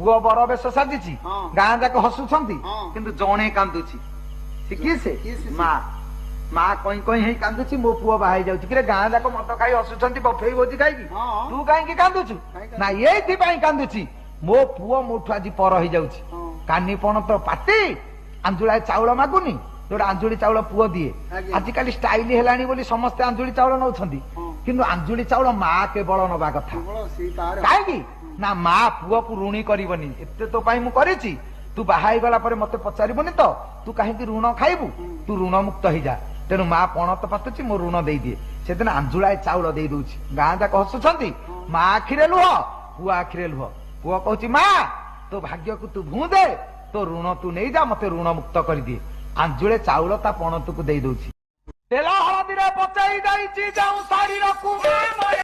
पुओ बर बेश साजिची गाँ जाक हसुछंती किंतु जणे कांदुची से किए से माँ माँ कहीं कहीं हे कांदुची मो पुओ बाहाई जाउची कि गाँ जाक मत खाई हसुछंती बफेई भोजी खाई तू काहे कांदुचु ना एथि पई कांदुची मो पुओ मोठु आज पर ही जाउची कानी पण तो पाटी आंजुळा चाउळ मागुनी जोड़ा आंजुड़ी चाउल पुओ दिए आजिकल स्टाइल हेलानी बोली समस्ते आंजुड़ी चाउल नौछंती किंतु आंजुड़ी चाउल माँ केवल नबा कथा काहेकि ना माँ पुओ को ऋणी करबनी एते तो पाई मु करिछि तू बाहाई गला परे मते पचारिबनी तो तू काहेकि ऋण खाइबू तू ऋण मुक्त हो जा तेणु माँ पणत पातुची मो ऋण दे दिए सेदिन आंजुळाए चाउल दे दउछि गाँ जाक हसुछंती माँ आखिरे लुह पुओ आखिरे लुह पुओ कहूछि माँ तो भाग्य को तू भू दे तो ऋण तू नहीं जा मते ऋण मुक्त कर दिए आंजुळे चाउल ता पणतु को दे दउछि तेल हळदी रे पचाई जाईची जाऊ सारी रखू